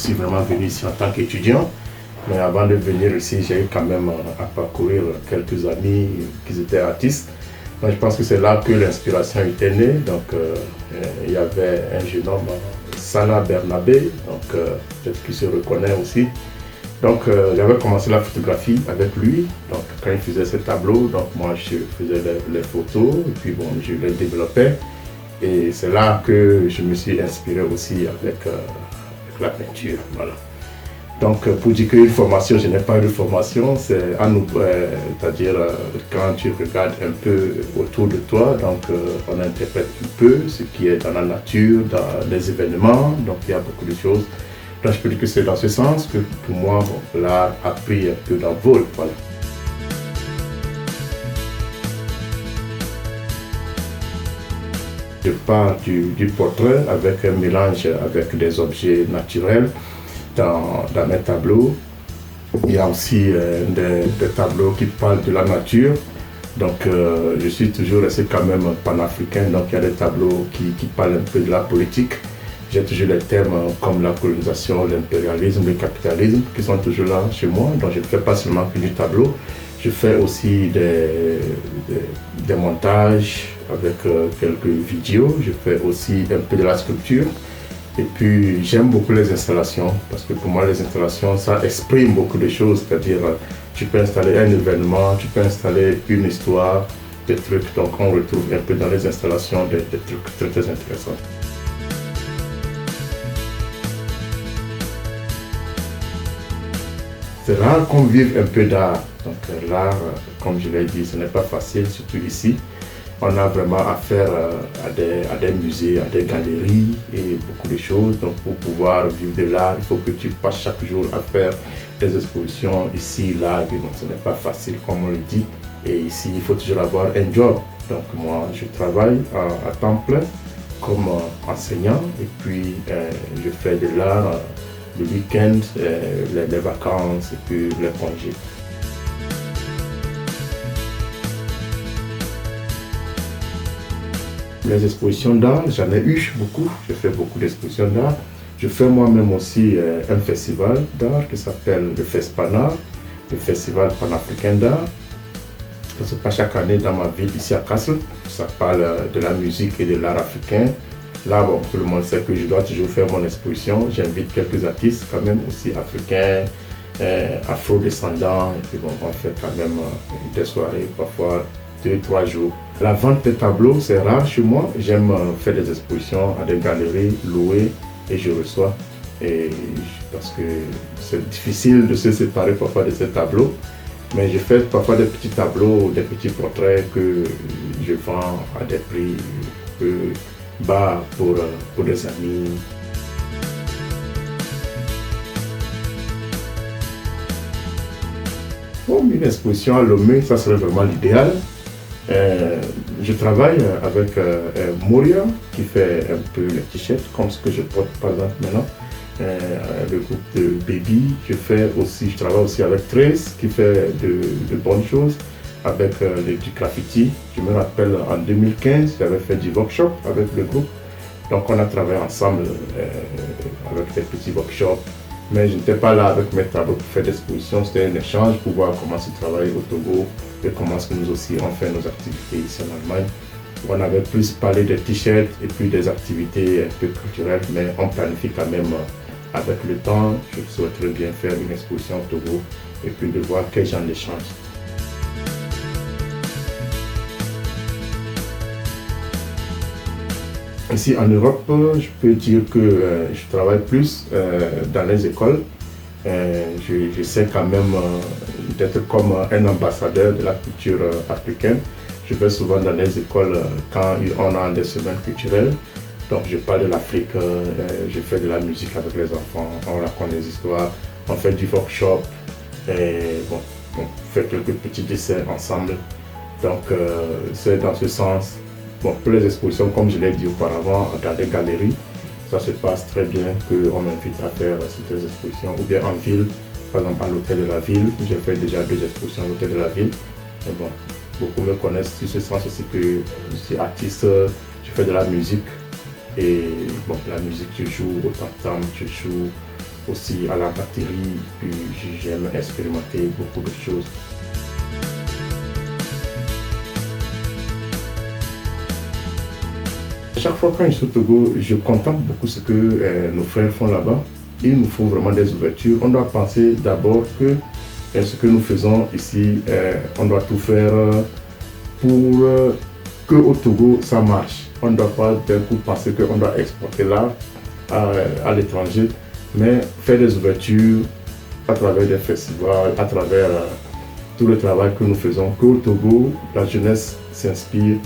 suis vraiment venu ici en tant qu'étudiant. Mais avant de venir ici, j'ai eu quand même à parcourir quelques amis qui étaient artistes. Donc, je pense que c'est là que l'inspiration était née. Donc, il y avait un jeune homme, Sana Bernabé, donc peut-être qu'il se reconnaît aussi. Donc, j'avais commencé la photographie avec lui. Donc, quand il faisait ses tableaux, donc moi, je faisais les photos et puis bon, je les développais. Et c'est là que je me suis inspiré aussi avec la peinture. Voilà. Donc, pour dire qu'une formation, je n'ai pas eu de formation, c'est à nous, c'est-à-dire quand tu regardes un peu autour de toi, donc on interprète un peu ce qui est dans la nature, dans les événements, donc il y a beaucoup de choses. Donc, je peux dire que c'est dans ce sens que pour moi, bon, l'art a pris un peu d'envol. Voilà. Je pars du portrait avec un mélange avec des objets naturels. Dans mes tableaux, il y a aussi des tableaux qui parlent de la nature. Donc, je suis toujours resté quand même panafricain. Donc, il y a des tableaux qui parlent un peu de la politique. J'ai toujours des thèmes comme la colonisation, l'impérialisme, le capitalisme qui sont toujours là chez moi. Donc, je ne fais pas seulement que du tableau. Je fais aussi des montages avec quelques vidéos. Je fais aussi un peu de la sculpture. Et puis j'aime beaucoup les installations parce que pour moi les installations ça exprime beaucoup de choses, c'est-à-dire tu peux installer un événement, tu peux installer une histoire, des trucs, donc on retrouve un peu dans les installations des trucs très très intéressants. C'est rare qu'on vive un peu d'art, donc l'art, comme je l'ai dit, ce n'est pas facile, surtout ici. On a vraiment affaire à des musées, à des galeries et beaucoup de choses. Donc pour pouvoir vivre de l'art, il faut que tu passes chaque jour à faire des expositions ici, là. Et donc ce n'est pas facile comme on le dit. Et ici, il faut toujours avoir un job. Donc moi, je travaille à temps plein comme enseignant. Et puis je fais de l'art le week-end, les vacances et puis les congés. Les expositions d'art, j'en ai eu beaucoup. J'ai fait beaucoup d'expositions d'art. Je fais moi-même aussi un festival d'art qui s'appelle le FESPANAR, le Festival panafricain d'art. Ça se passe chaque année dans ma ville ici à Kassel. Ça parle de la musique et de l'art africain. Là, bon, tout le monde sait que je dois toujours faire mon exposition. J'invite quelques artistes quand même aussi africains, afro-descendants. Et puis bon, on fait quand même des soirées, parfois 2-3 jours. La vente des tableaux, c'est rare chez moi. J'aime faire des expositions à des galeries, louer et je reçois. Et parce que c'est difficile de se séparer parfois de ces tableaux. Mais je fais parfois des petits tableaux, des petits portraits que je vends à des prix peu bas pour des amis. Bon, une exposition à Lomé, ça serait vraiment l'idéal. Je travaille avec Moria qui fait un peu les t-shirts comme ce que je porte par exemple maintenant. Le groupe de Baby, je travaille aussi avec Trace qui fait de bonnes choses avec du graffiti. Je me rappelle en 2015, j'avais fait du workshop avec le groupe. Donc on a travaillé ensemble avec des petits workshops. Mais je n'étais pas là avec mes tableaux pour faire des expositions, c'était un échange pour voir comment se travaille au Togo et comment est-ce que nous aussi on fait nos activités ici en Allemagne. On avait plus parlé des t-shirts et puis des activités un peu culturelles, mais on planifie quand même avec le temps. Je souhaiterais bien faire une exposition au Togo et puis de voir quel genre d'échange. Ici en Europe, je peux dire que je travaille plus dans les écoles. J'essaie quand même d'être comme un ambassadeur de la culture africaine. Je vais souvent dans les écoles quand on a des semaines culturelles. Donc je parle de l'Afrique, je fais de la musique avec les enfants, on raconte des histoires, on fait du workshop, et bon, on fait quelques petits dessins ensemble. Donc c'est dans ce sens. Bon, pour les expositions, comme je l'ai dit auparavant, dans des galeries, ça se passe très bien qu'on m'invite à faire ces expositions, ou bien en ville, par exemple à l'hôtel de la ville. J'ai fait déjà 2 expositions à l'hôtel de la ville. Mais bon, beaucoup me connaissent sur ce sens aussi que je suis artiste, je fais de la musique. Et bon, la musique, tu joues au tam-tam, tu joues aussi à la batterie, puis j'aime expérimenter beaucoup de choses. Chaque fois quand je suis au Togo, je contemple beaucoup ce que nos frères font là-bas. Il nous faut vraiment des ouvertures. On doit penser d'abord que ce que nous faisons ici, on doit tout faire pour que au Togo ça marche. On ne doit pas d'un coup penser qu'on doit exporter l'art à l'étranger, mais faire des ouvertures à travers des festivals, à travers tout le travail que nous faisons, qu'au Togo, la jeunesse s'inspire,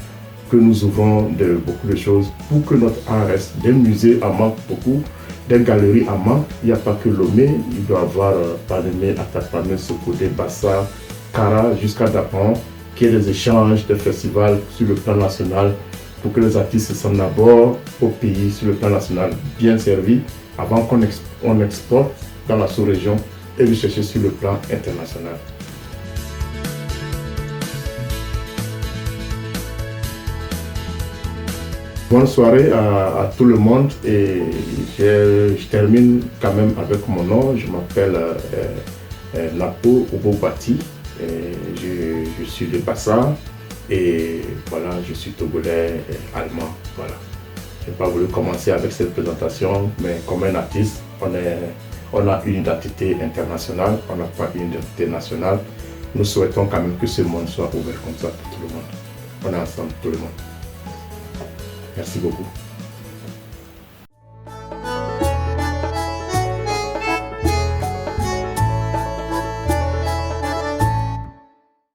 que nous ouvrons beaucoup de choses pour que notre art reste. Des musées en manquent beaucoup, des galeries en manquent. Il n'y a pas que Lomé, il doit y avoir Panemé, Atapamé, Sokodé, Bassa, Kara, jusqu'à Dapan, qu'il y ait des échanges, des festivals sur le plan national pour que les artistes se sentent d'abord au pays, sur le plan national, bien servis, avant qu'on exporte dans la sous-région et le chercher sur le plan international. Bonne soirée à tout le monde et je termine quand même avec mon nom. Je m'appelle Napo Obobati. Je suis de Bassa et voilà, je suis togolais allemand. Voilà. Je n'ai pas voulu commencer avec cette présentation, mais comme un artiste, on a une identité internationale, on n'a pas une identité nationale. Nous souhaitons quand même que ce monde soit ouvert comme ça pour tout le monde. On est ensemble, tout le monde. Merci beaucoup.